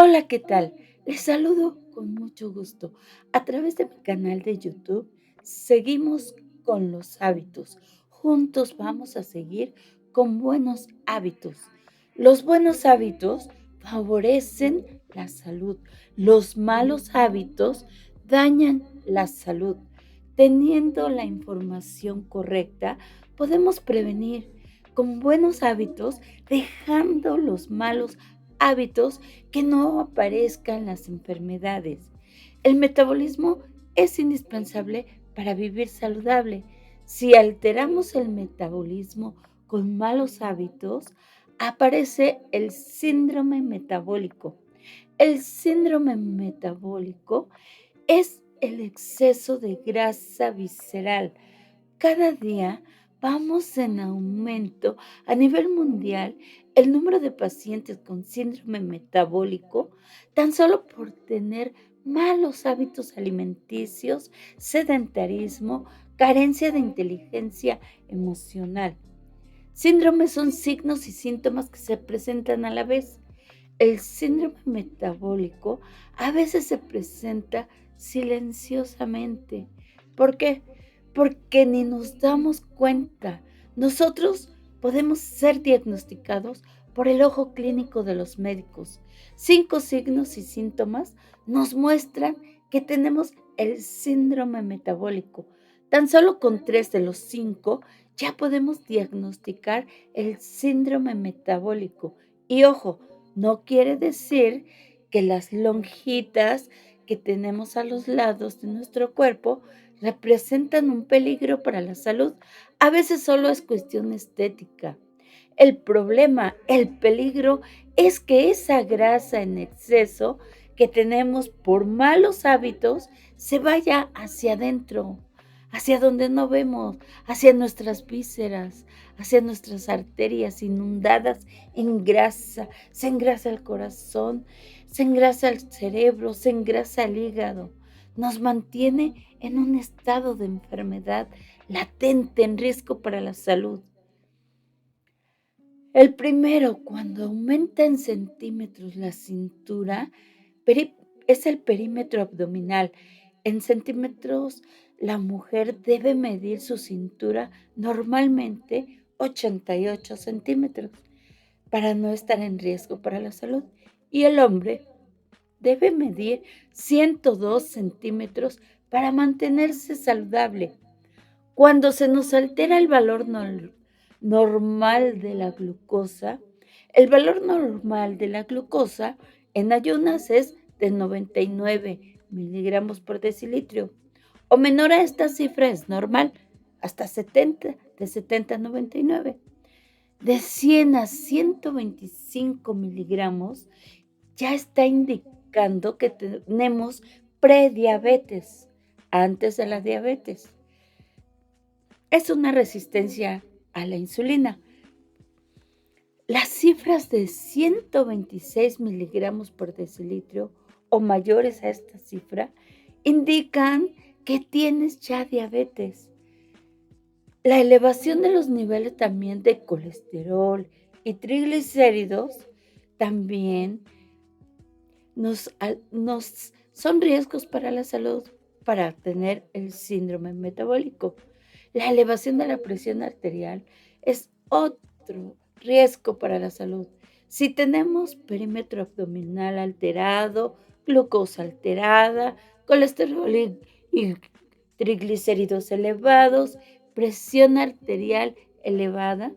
Hola, ¿qué tal? Les saludo con mucho gusto. A través de mi canal de YouTube, seguimos con los hábitos. Juntos vamos a seguir con buenos hábitos. Los buenos hábitos favorecen la salud. Los malos hábitos dañan la salud. Teniendo la información correcta, podemos prevenir con buenos hábitos, dejando los malos hábitos que no aparezcan las enfermedades. El metabolismo es indispensable para vivir saludable. Si alteramos el metabolismo con malos hábitos, aparece el síndrome metabólico. El síndrome metabólico es el exceso de grasa visceral. Cada día vamos en aumento a nivel mundial el número de pacientes con síndrome metabólico tan solo por tener malos hábitos alimenticios, sedentarismo, carencia de inteligencia emocional. Síndromes son signos y síntomas que se presentan a la vez. El síndrome metabólico a veces se presenta silenciosamente. ¿Por qué? Porque ni nos damos cuenta. Nosotros podemos ser diagnosticados por el ojo clínico de los médicos. 5 signos y síntomas nos muestran que tenemos el síndrome metabólico. Tan solo con 3 de los 5 ya podemos diagnosticar el síndrome metabólico. Y ojo, no quiere decir que las lonjitas que tenemos a los lados de nuestro cuerpo representan un peligro para la salud. A veces solo es cuestión estética. El problema, el peligro es que esa grasa en exceso que tenemos por malos hábitos se vaya hacia adentro, hacia donde no vemos, hacia nuestras vísceras, hacia nuestras arterias inundadas en grasa. Se engrasa el corazón, se engrasa el cerebro, se engrasa el hígado. Nos mantiene en un estado de enfermedad latente, en riesgo para la salud. El primero, cuando aumenta en centímetros la cintura, peri- es el perímetro abdominal. En centímetros, la mujer debe medir su cintura normalmente 88 centímetros para no estar en riesgo para la salud. Y el hombre debe medir 102 centímetros para mantenerse saludable. Cuando se nos altera el valor normal de la glucosa, el valor normal de la glucosa en ayunas es de 99 miligramos por decilitro, o menor a esta cifra es normal, hasta 70, de 70 a 99. De 100 a 125 miligramos ya está indicando que tenemos prediabetes, antes de la diabetes. Es una resistencia a la insulina. Las cifras de 126 miligramos por decilitro o mayores a esta cifra indican que tienes ya diabetes. La elevación de los niveles también de colesterol y triglicéridos también nos son riesgos para la salud para tener el síndrome metabólico. La elevación de la presión arterial es otro riesgo para la salud. Si tenemos perímetro abdominal alterado, glucosa alterada, colesterol y triglicéridos elevados, presión arterial elevada,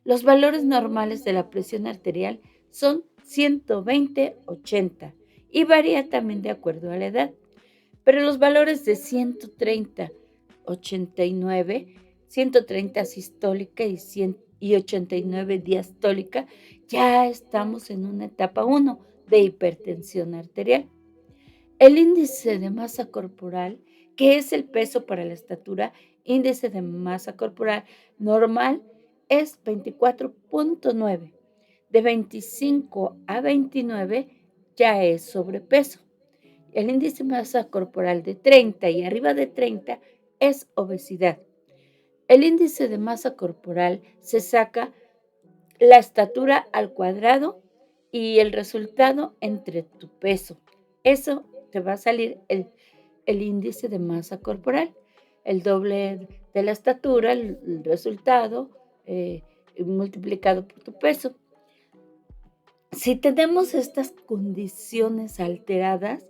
los valores normales de la presión arterial son 120/80 y varía también de acuerdo a la edad. Pero los valores de 130/89, 130 sistólica y 89 diastólica, ya estamos en una etapa 1 de hipertensión arterial. El índice de masa corporal, que es el peso para la estatura, índice de masa corporal normal es 24,9. De 25 a 29 ya es sobrepeso. El índice de masa corporal de 30 y arriba de 30 es obesidad. El índice de masa corporal se saca la estatura al cuadrado y el resultado entre tu peso. Eso te va a salir el índice de masa corporal, el doble de la estatura, el resultado, multiplicado por tu peso. Si tenemos estas condiciones alteradas,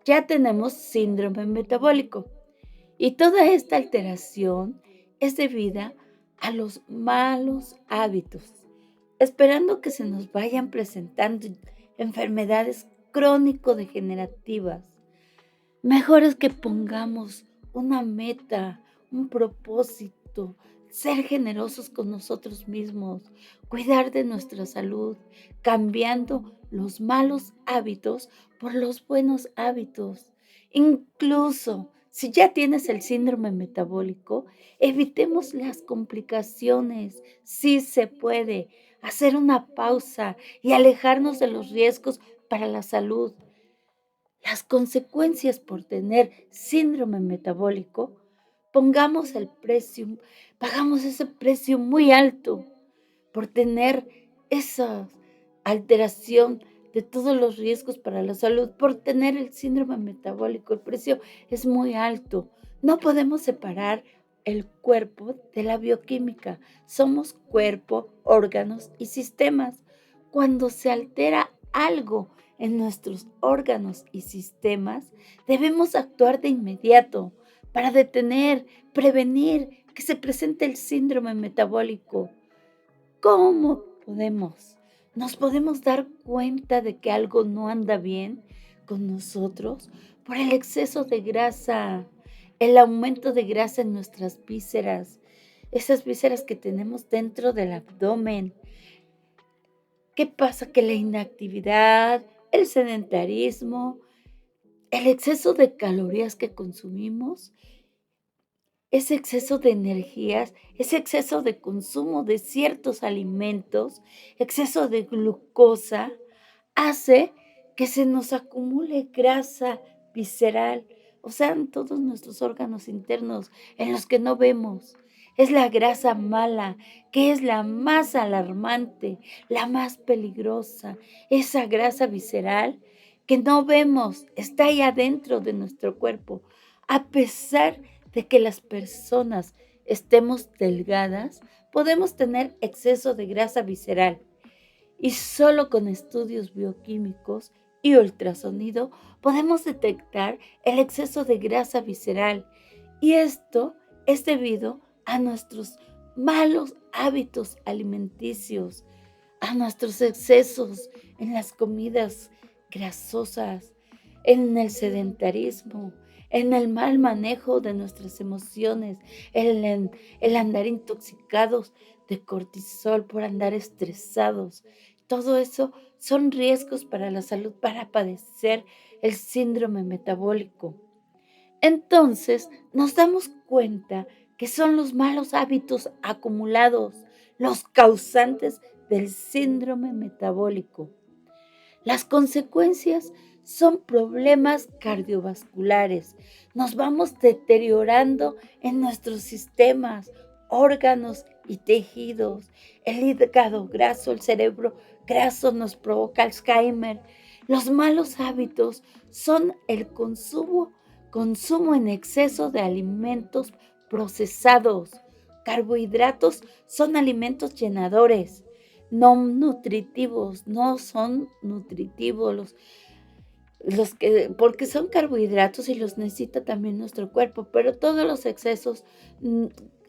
ya tenemos síndrome metabólico. Y toda esta alteración es debida a los malos hábitos, esperando que se nos vayan presentando enfermedades crónico-degenerativas. Mejor es que pongamos una meta, un propósito, ser generosos con nosotros mismos, cuidar de nuestra salud, cambiando los malos hábitos por los buenos hábitos. Incluso si ya tienes el síndrome metabólico, evitemos las complicaciones. Sí se puede hacer una pausa y alejarnos de los riesgos para la salud. Las consecuencias por tener síndrome metabólico, pongamos el precio, pagamos ese precio muy alto por tener esa alteración de todos los riesgos para la salud, por tener el síndrome metabólico. El precio es muy alto. No podemos separar el cuerpo de la bioquímica. Somos cuerpo, órganos y sistemas. Cuando se altera algo en nuestros órganos y sistemas, debemos actuar de inmediato para detener, prevenir que se presente el síndrome metabólico. ¿Cómo podemos? Nos podemos dar cuenta de que algo no anda bien con nosotros por el exceso de grasa, el aumento de grasa en nuestras vísceras, esas vísceras que tenemos dentro del abdomen. ¿Qué pasa? Que la inactividad, el sedentarismo, el exceso de calorías que consumimos, ese exceso de energías, ese exceso de consumo de ciertos alimentos, exceso de glucosa, hace que se nos acumule grasa visceral, o sea, en todos nuestros órganos internos, en los que no vemos. Es la grasa mala, que es la más alarmante, la más peligrosa, esa grasa visceral que no vemos, está ahí adentro de nuestro cuerpo. A pesar de que las personas estemos delgadas, podemos tener exceso de grasa visceral y solo con estudios bioquímicos y ultrasonido podemos detectar el exceso de grasa visceral. Y esto es debido a nuestros malos hábitos alimenticios, a nuestros excesos en las comidas grasosas, en el sedentarismo, en el mal manejo de nuestras emociones, el andar intoxicados de cortisol por andar estresados. Todo eso son riesgos para la salud para padecer el síndrome metabólico. Entonces nos damos cuenta que son los malos hábitos acumulados los causantes del síndrome metabólico. Las consecuencias son problemas cardiovasculares. Nos vamos deteriorando en nuestros sistemas, órganos y tejidos. El hígado graso, el cerebro graso nos provoca Alzheimer. Los malos hábitos son el consumo en exceso de alimentos procesados. Carbohidratos son alimentos llenadores no nutritivos, no son nutritivos los que, porque son carbohidratos y los necesita también nuestro cuerpo, pero todos los excesos,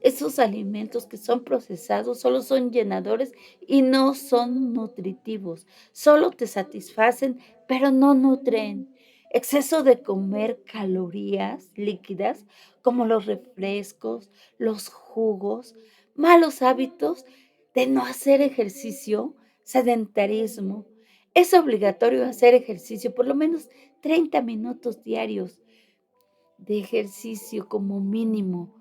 esos alimentos que son procesados solo son llenadores y no son nutritivos, solo te satisfacen, pero no nutren. Exceso de comer calorías líquidas como los refrescos, los jugos, malos hábitos de no hacer ejercicio, sedentarismo. Es obligatorio hacer ejercicio, por lo menos 30 minutos diarios de ejercicio como mínimo,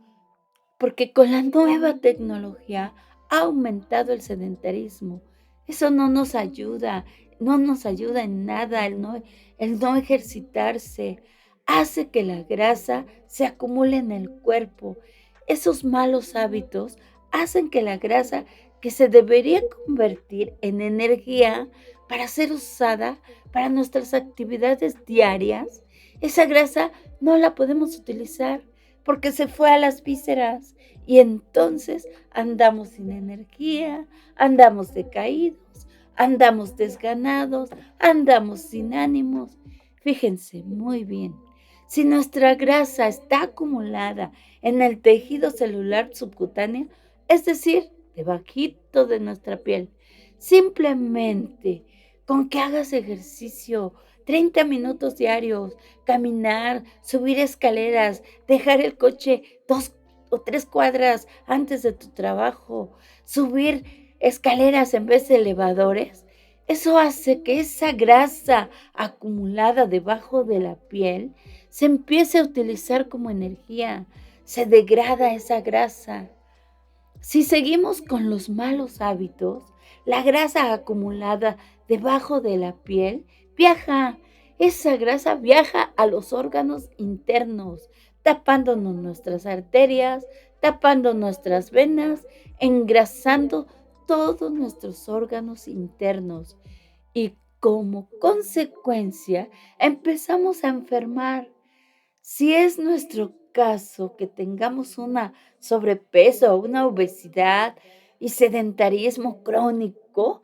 porque con la nueva tecnología ha aumentado el sedentarismo. Eso no nos ayuda, no nos ayuda en nada el no ejercitarse. Hace que la grasa se acumule en el cuerpo. Esos malos hábitos hacen que la grasa que se debería convertir en energía para ser usada para nuestras actividades diarias, esa grasa no la podemos utilizar porque se fue a las vísceras y entonces andamos sin energía, andamos decaídos, andamos desganados, andamos sin ánimos. Fíjense muy bien, si nuestra grasa está acumulada en el tejido celular subcutáneo, es decir, debajito de nuestra piel, simplemente con que hagas ejercicio 30 minutos diarios, caminar, subir escaleras, dejar el coche 2 o 3 cuadras antes de tu trabajo, subir escaleras en vez de elevadores, eso hace que esa grasa acumulada debajo de la piel se empiece a utilizar como energía, se degrada esa grasa. Si seguimos con los malos hábitos, la grasa acumulada debajo de la piel viaja. Esa grasa viaja a los órganos internos, tapándonos nuestras arterias, tapando nuestras venas, engrasando todos nuestros órganos internos. Y como consecuencia, empezamos a enfermar. Si es nuestro caso que tengamos una sobrepeso, una obesidad y sedentarismo crónico,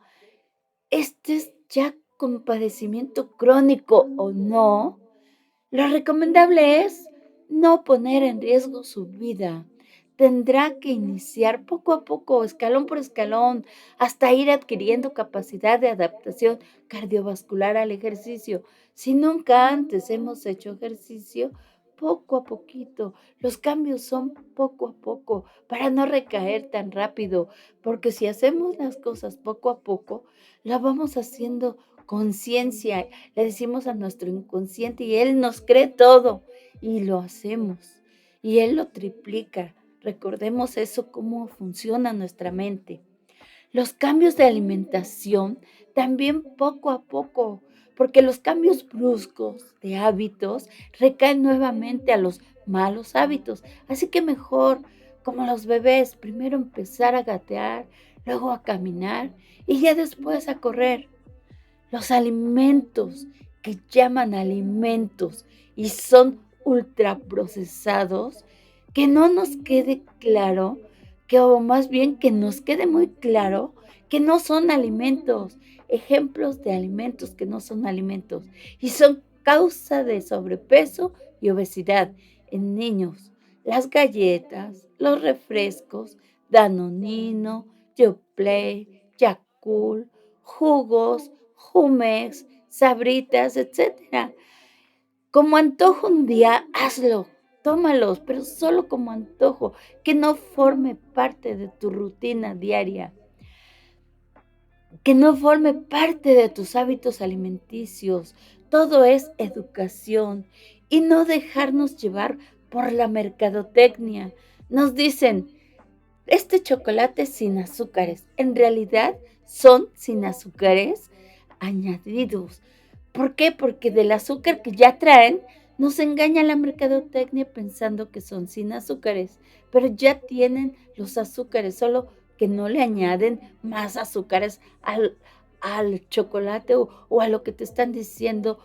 este es ya con padecimiento crónico o no, lo recomendable es no poner en riesgo su vida. Tendrá que iniciar poco a poco, escalón por escalón, hasta ir adquiriendo capacidad de adaptación cardiovascular al ejercicio. Si nunca antes hemos hecho ejercicio, poco a poquito, los cambios son poco a poco para no recaer tan rápido, porque si hacemos las cosas poco a poco, la vamos haciendo conciencia, le decimos a nuestro inconsciente y él nos cree todo y lo hacemos y él lo triplica. Recordemos eso, cómo funciona nuestra mente. Los cambios de alimentación también poco a poco, porque los cambios bruscos de hábitos recaen nuevamente a los malos hábitos. Así que mejor, como los bebés, primero empezar a gatear, luego a caminar y ya después a correr. Los alimentos que llaman alimentos y son ultraprocesados, que no nos quede claro, que o más bien que nos quede muy claro que no son alimentos, ejemplos de alimentos que no son alimentos y son causa de sobrepeso y obesidad en niños. Las galletas, los refrescos, Danonino, Yoplait, Yakult, jugos, Jumex, Sabritas, etcétera. Como antojo un día, hazlo, tómalos, pero solo como antojo, que no forme parte de tu rutina diaria, que no forme parte de tus hábitos alimenticios. Todo es educación y no dejarnos llevar por la mercadotecnia. Nos dicen, este chocolate es sin azúcares. En realidad son sin azúcares añadidos. ¿Por qué? Porque del azúcar que ya traen, nos engaña la mercadotecnia pensando que son sin azúcares, pero ya tienen los azúcares, solo que no le añaden más azúcares al chocolate o a lo que te están diciendo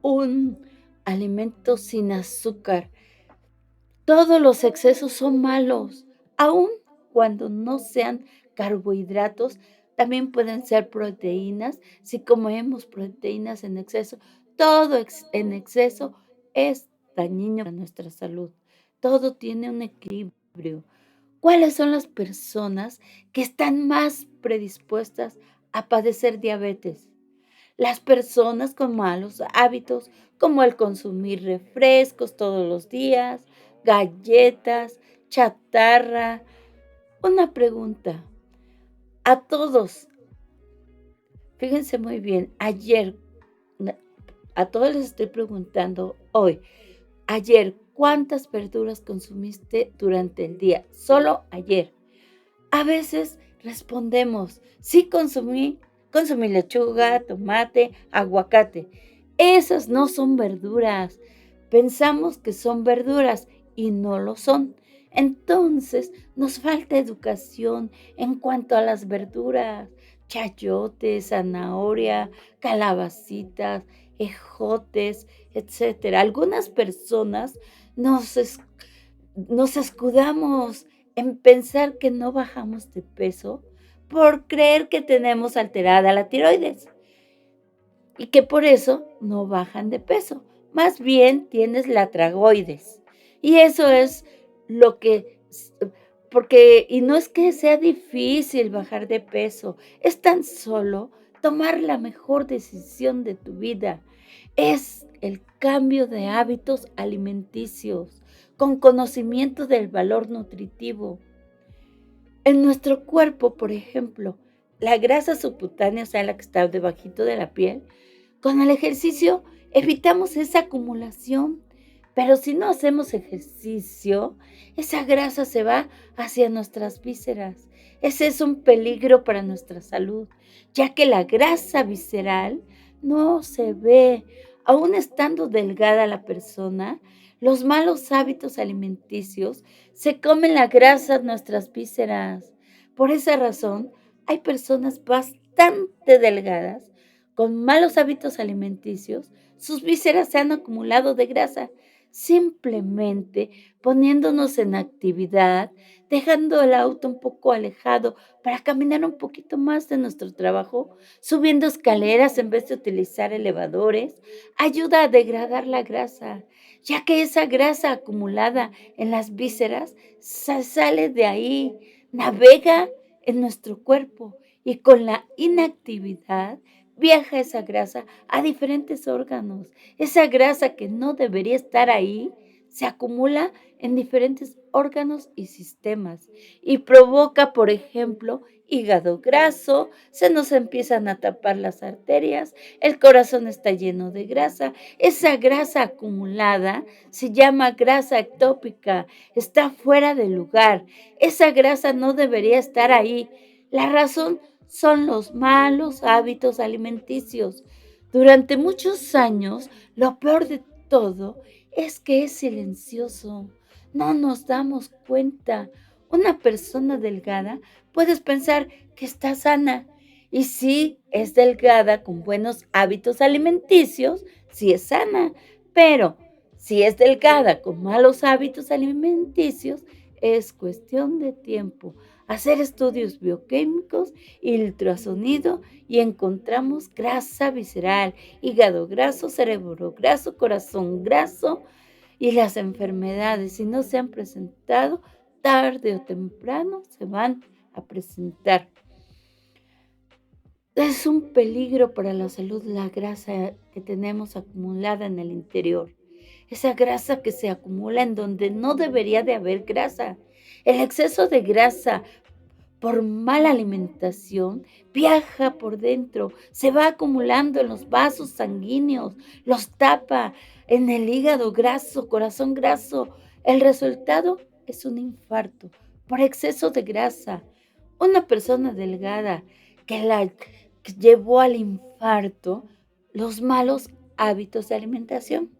un alimento sin azúcar. Todos los excesos son malos, aun cuando no sean carbohidratos, también pueden ser proteínas. Si comemos proteínas en exceso, todo en exceso es dañino para nuestra salud. Todo tiene un equilibrio. ¿Cuáles son las personas que están más predispuestas a padecer diabetes? Las personas con malos hábitos, como el consumir refrescos todos los días, galletas, chatarra. Una pregunta a todos, fíjense muy bien, ayer, a todos les estoy preguntando hoy, ayer, ¿cuántas verduras consumiste durante el día? Solo ayer. A veces respondemos, sí consumí lechuga, tomate, aguacate. Esas no son verduras. Pensamos que son verduras y no lo son. Entonces nos falta educación en cuanto a las verduras. chayote, zanahoria, calabacitas, ejotes, etcétera. Algunas personas nos es nos escudamos en pensar que no bajamos de peso por creer que tenemos alterada la tiroides y que por eso no bajan de peso. Más bien tienes la tragoides. Y eso es lo que porque y no es que sea difícil bajar de peso, es tan solo tomar la mejor decisión de tu vida. Es el cambio de hábitos alimenticios con conocimiento del valor nutritivo. En nuestro cuerpo, por ejemplo, la grasa subcutánea, o sea, la que está debajito de la piel, con el ejercicio evitamos esa acumulación, pero si no hacemos ejercicio, esa grasa se va hacia nuestras vísceras. Ese es un peligro para nuestra salud, ya que la grasa visceral no se ve. Aún estando delgada la persona, los malos hábitos alimenticios se comen la grasa de nuestras vísceras. Por esa razón, hay personas bastante delgadas con malos hábitos alimenticios, sus vísceras se han acumulado de grasa, simplemente poniéndonos en actividad, dejando el auto un poco alejado para caminar un poquito más de nuestro trabajo, subiendo escaleras en vez de utilizar elevadores, ayuda a degradar la grasa, ya que esa grasa acumulada en las vísceras sale de ahí, navega en nuestro cuerpo y con la inactividad viaja esa grasa a diferentes órganos. Esa grasa que no debería estar ahí se acumula en diferentes órganos y sistemas y provoca, por ejemplo, hígado graso, se nos empiezan a tapar las arterias, el corazón está lleno de grasa. Esa grasa acumulada se llama grasa ectópica, está fuera de lugar. Esa grasa no debería estar ahí. La razón son los malos hábitos alimenticios. Durante muchos años, lo peor de todo es que es silencioso. No nos damos cuenta. Una persona delgada, puedes pensar que está sana. Y sí, es delgada con buenos hábitos alimenticios, sí es sana. Pero si es delgada con malos hábitos alimenticios, es cuestión de tiempo. Hacer estudios bioquímicos y ultrasonido y encontramos grasa visceral, hígado graso, cerebro graso, corazón graso y las enfermedades, si no se han presentado, tarde o temprano se van a presentar. Es un peligro para la salud la grasa que tenemos acumulada en el interior. Esa grasa que se acumula en donde no debería de haber grasa. El exceso de grasa por mala alimentación, viaja por dentro, se va acumulando en los vasos sanguíneos, los tapa en el hígado graso, corazón graso. El resultado es un infarto por exceso de grasa. Una persona delgada que llevó al infarto los malos hábitos de alimentación.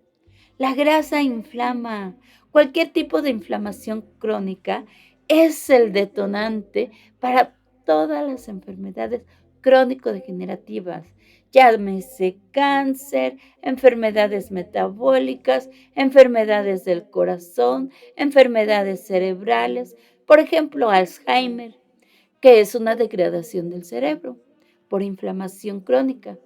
La grasa inflama. Cualquier tipo de inflamación crónica es el detonante para todas las enfermedades crónico-degenerativas, llámese cáncer, enfermedades metabólicas, enfermedades del corazón, enfermedades cerebrales, por ejemplo, Alzheimer, que es una degradación del cerebro por inflamación crónica.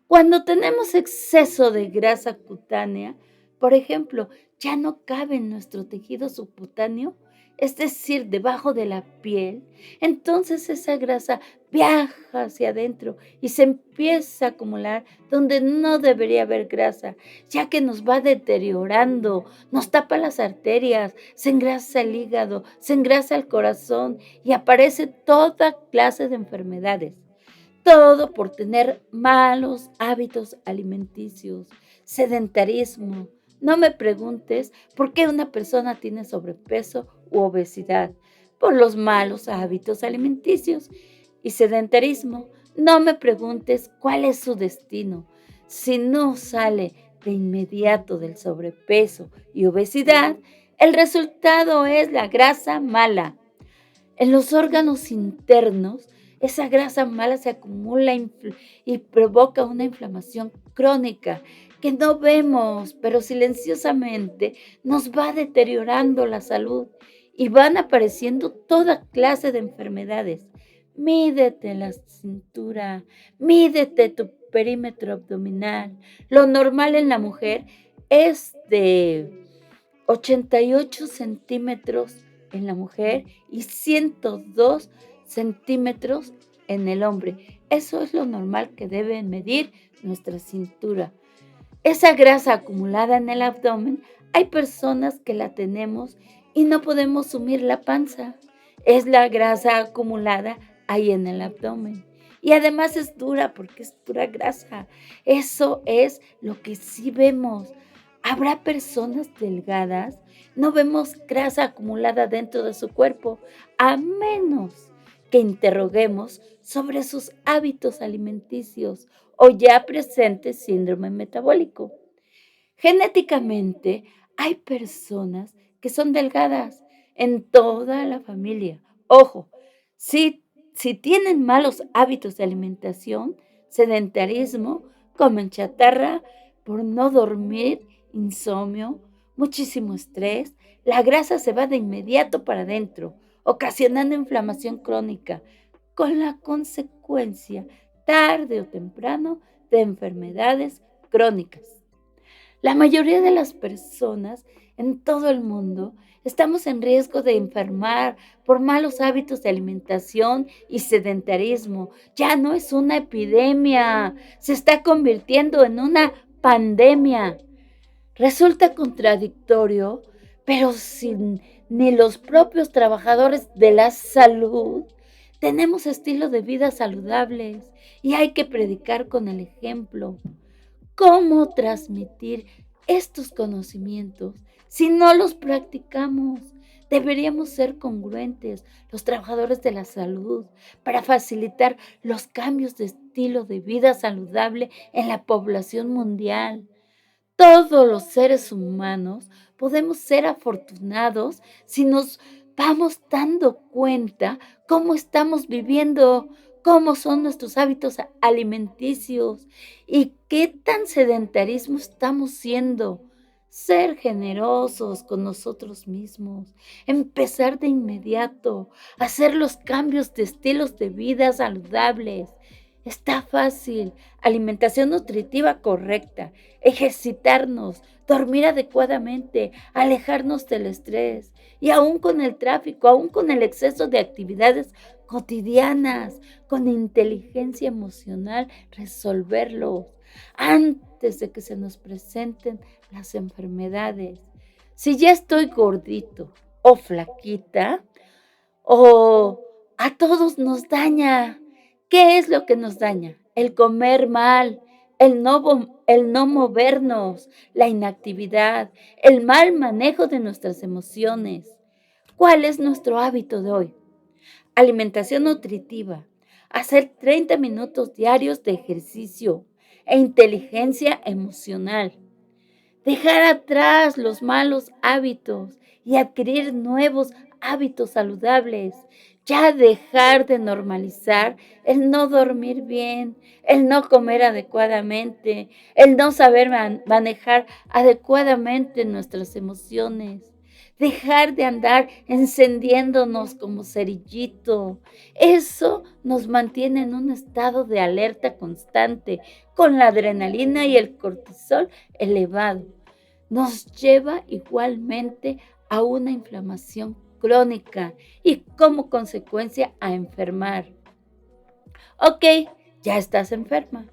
Cuando tenemos exceso de grasa cutánea, por ejemplo, ya no cabe en nuestro tejido subcutáneo, es decir, debajo de la piel, entonces esa grasa viaja hacia adentro y se empieza a acumular donde no debería haber grasa, ya que nos va deteriorando, nos tapa las arterias, se engrasa el hígado, se engrasa el corazón y aparece toda clase de enfermedades. Todo por tener malos hábitos alimenticios, sedentarismo. No me preguntes por qué una persona tiene sobrepeso u obesidad, por los malos hábitos alimenticios y sedentarismo. No me preguntes cuál es su destino. Si no sale de inmediato del sobrepeso y obesidad, el resultado es la grasa mala. En los órganos internos Esa grasa mala se acumula y provoca una inflamación crónica que no vemos, pero silenciosamente nos va deteriorando la salud y van apareciendo toda clase de enfermedades. Mídete la cintura, mídete tu perímetro abdominal. Lo normal en la mujer es de 88 centímetros en la mujer y 102 centímetros en el hombre. Eso es lo normal que debe medir nuestra cintura. Esa grasa acumulada en el abdomen, hay personas que la tenemos y no podemos sumir la panza. Es la grasa acumulada ahí en el abdomen. Y además es dura porque es pura grasa. Eso es lo que sí vemos. Habrá personas delgadas, no vemos grasa acumulada dentro de su cuerpo, a menos que interroguemos sobre sus hábitos alimenticios o ya presente síndrome metabólico. Genéticamente, hay personas que son delgadas en toda la familia. Ojo, si, si tienen malos hábitos de alimentación, sedentarismo, comen chatarra por no dormir, insomnio, muchísimo estrés, la grasa se va de inmediato para adentro, ocasionando inflamación crónica, con la consecuencia, tarde o temprano, de enfermedades crónicas. La mayoría de las personas en todo el mundo estamos en riesgo de enfermar por malos hábitos de alimentación y sedentarismo. Ya no es una epidemia, se está convirtiendo en una pandemia. Resulta contradictorio, pero sin ni los propios trabajadores de la salud tenemos estilos de vida saludables y hay que predicar con el ejemplo. ¿Cómo transmitir estos conocimientos si no los practicamos? Deberíamos ser congruentes, los trabajadores de la salud, para facilitar los cambios de estilo de vida saludable en la población mundial. Todos los seres humanos podemos ser afortunados si nos vamos dando cuenta cómo estamos viviendo, cómo son nuestros hábitos alimenticios y qué tan sedentarismo estamos siendo. Ser generosos con nosotros mismos, empezar de inmediato, hacer los cambios de estilos de vida saludables. Está fácil, alimentación nutritiva correcta, ejercitarnos, dormir adecuadamente, alejarnos del estrés y aún con el tráfico, aún con el exceso de actividades cotidianas, con inteligencia emocional, resolverlos antes de que se nos presenten las enfermedades. Si ya estoy gordito o flaquita, o a todos nos daña. ¿Qué es lo que nos daña? El comer mal, el no movernos, la inactividad, el mal manejo de nuestras emociones. ¿Cuál es nuestro hábito de hoy? Alimentación nutritiva, hacer 30 minutos diarios de ejercicio e inteligencia emocional. Dejar atrás los malos hábitos y adquirir nuevos hábitos saludables. Ya dejar de normalizar el no dormir bien, el no comer adecuadamente, el no saber manejar adecuadamente nuestras emociones. Dejar de andar encendiéndonos como cerillito. Eso nos mantiene en un estado de alerta constante, con la adrenalina y el cortisol elevado. Nos lleva igualmente a una inflamación crónica y como consecuencia a enfermar. Ok, ya estás enferma,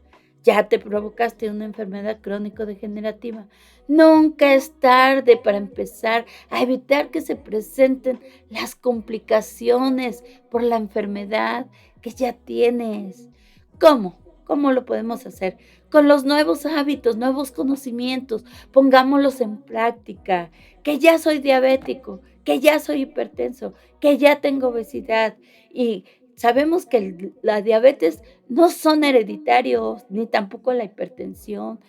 ya te provocaste una enfermedad crónico-degenerativa. Nunca es tarde para empezar a evitar que se presenten las complicaciones por la enfermedad que ya tienes. ¿Cómo? ¿Cómo lo podemos hacer? Con los nuevos hábitos, nuevos conocimientos, pongámoslos en práctica. Que ya soy diabético, que ya soy hipertenso, que ya tengo obesidad y sabemos que la diabetes no son hereditarios, ni tampoco la hipertensión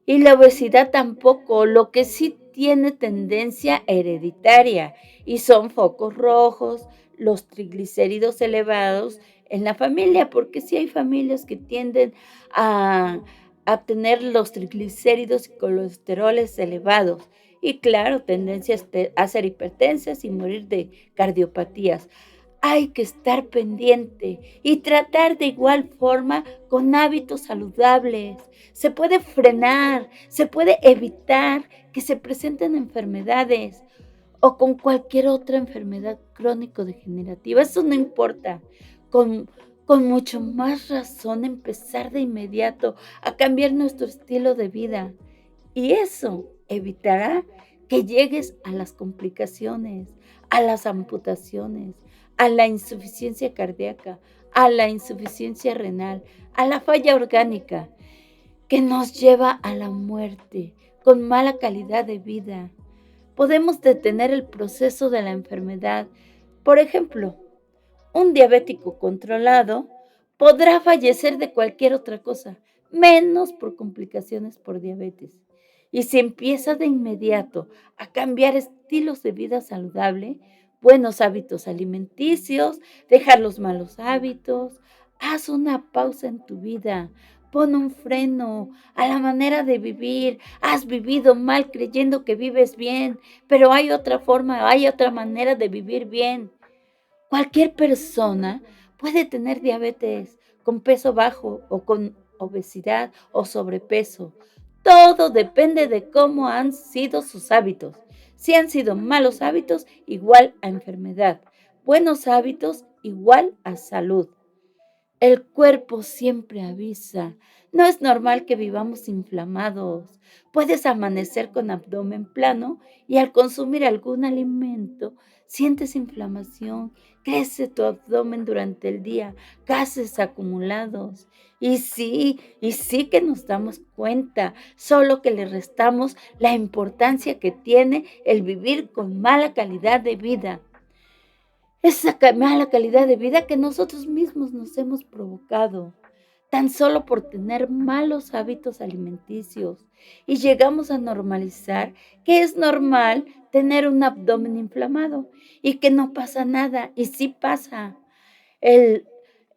y la obesidad tampoco. Lo que sí tiene tendencia hereditaria y son focos rojos, los triglicéridos elevados, en la familia, porque sí hay familias que tienden a tener los triglicéridos y colesteroles elevados. Y claro, tendencias a ser hipertensas y morir de cardiopatías. Hay que estar pendiente y tratar de igual forma con hábitos saludables. Se puede frenar, se puede evitar que se presenten enfermedades o con cualquier otra enfermedad crónico-degenerativa. Eso no importa. Con, con mucho más razón empezar de inmediato a cambiar nuestro estilo de vida. Y eso evitará que llegues a las complicaciones, a las amputaciones, a la insuficiencia cardíaca, a la insuficiencia renal, a la falla orgánica, que nos lleva a la muerte con mala calidad de vida. Podemos detener el proceso de la enfermedad. Por ejemplo, un diabético controlado podrá fallecer de cualquier otra cosa, menos por complicaciones por diabetes. Y si empieza de inmediato a cambiar estilos de vida saludable, buenos hábitos alimenticios, dejar los malos hábitos, haz una pausa en tu vida, pon un freno a la manera de vivir. Has vivido mal creyendo que vives bien, pero hay otra forma, hay otra manera de vivir bien. Cualquier persona puede tener diabetes con peso bajo o con obesidad o sobrepeso. Todo depende de cómo han sido sus hábitos. Si han sido malos hábitos, igual a enfermedad. Buenos hábitos, igual a salud. El cuerpo siempre avisa. No es normal que vivamos inflamados. Puedes amanecer con abdomen plano y al consumir algún alimento sientes inflamación, crece tu abdomen durante el día, gases acumulados. Y sí que nos damos cuenta, solo que le restamos la importancia que tiene el vivir con mala calidad de vida. Esa mala calidad de vida que nosotros mismos nos hemos provocado, tan solo por tener malos hábitos alimenticios. Y llegamos a normalizar que es normal tener un abdomen inflamado y que no pasa nada. Y sí pasa. El,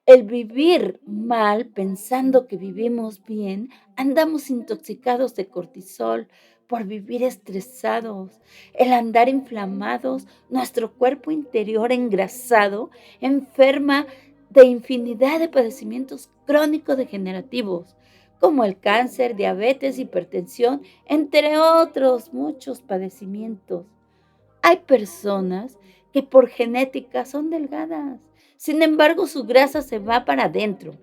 el vivir mal, pensando que vivimos bien, andamos intoxicados de cortisol por vivir estresados, el andar inflamados, nuestro cuerpo interior engrasado, enferma de infinidad de padecimientos crónico-degenerativos, como el cáncer, diabetes, hipertensión, entre otros muchos padecimientos. Hay personas que por genética son delgadas, sin embargo su grasa se va para adentro.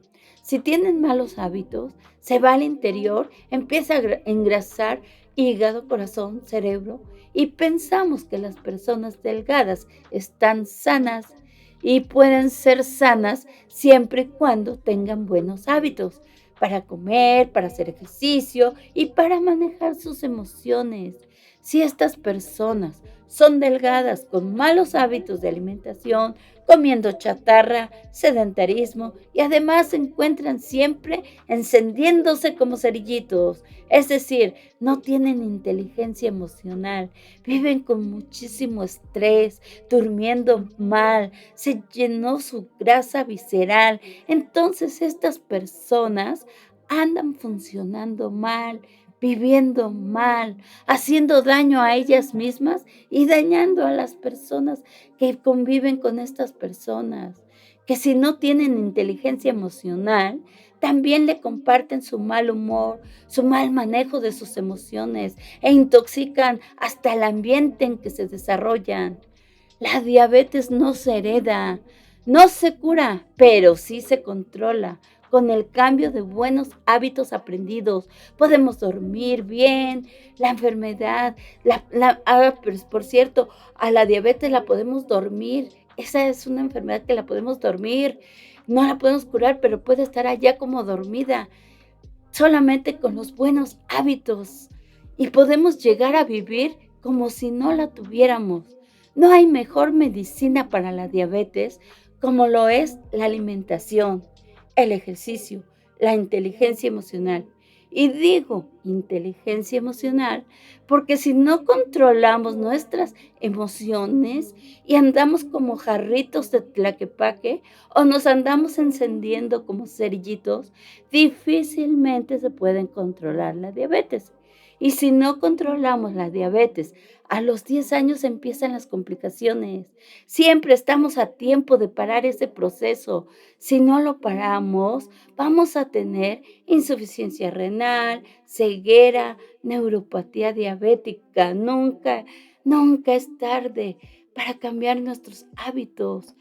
Si tienen malos hábitos, se va al interior, empieza a engrasar hígado, corazón, cerebro y pensamos que las personas delgadas están sanas y pueden ser sanas siempre y cuando tengan buenos hábitos para comer, para hacer ejercicio y para manejar sus emociones. Si estas personas son delgadas con malos hábitos de alimentación, comiendo chatarra, sedentarismo y además se encuentran siempre encendiéndose como cerillitos, es decir, no tienen inteligencia emocional, viven con muchísimo estrés, durmiendo mal, se llenó su grasa visceral. Entonces estas personas andan funcionando mal, viviendo mal, haciendo daño a ellas mismas y dañando a las personas que conviven con estas personas, que si no tienen inteligencia emocional, también le comparten su mal humor, su mal manejo de sus emociones e intoxican hasta el ambiente en que se desarrollan. La diabetes no se hereda, no se cura, pero sí se controla. Con el cambio de buenos hábitos aprendidos, podemos dormir bien, la enfermedad, pues, por cierto, a la diabetes la podemos dormir. Esa es una enfermedad que la podemos dormir. No la podemos curar, pero puede estar allá como dormida, solamente con los buenos hábitos. Y podemos llegar a vivir como si no la tuviéramos. No hay mejor medicina para la diabetes como lo es la alimentación, el ejercicio, la inteligencia emocional. Y digo inteligencia emocional porque si no controlamos nuestras emociones y andamos como jarritos de tlaquepaque o nos andamos encendiendo como cerillitos, difícilmente se pueden controlar la diabetes. Y si no controlamos la diabetes, a los 10 años empiezan las complicaciones. Siempre estamos a tiempo de parar ese proceso. Si no lo paramos, vamos a tener insuficiencia renal, ceguera, neuropatía diabética. Nunca es tarde para cambiar nuestros hábitos.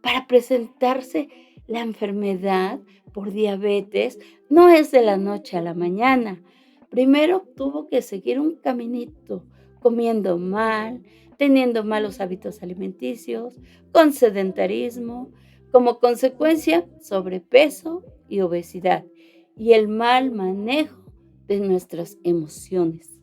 Para presentarse la enfermedad por diabetes no es de la noche a la mañana. Primero tuvo que seguir un caminito, comiendo mal, teniendo malos hábitos alimenticios, con sedentarismo, como consecuencia sobrepeso y obesidad y el mal manejo de nuestras emociones.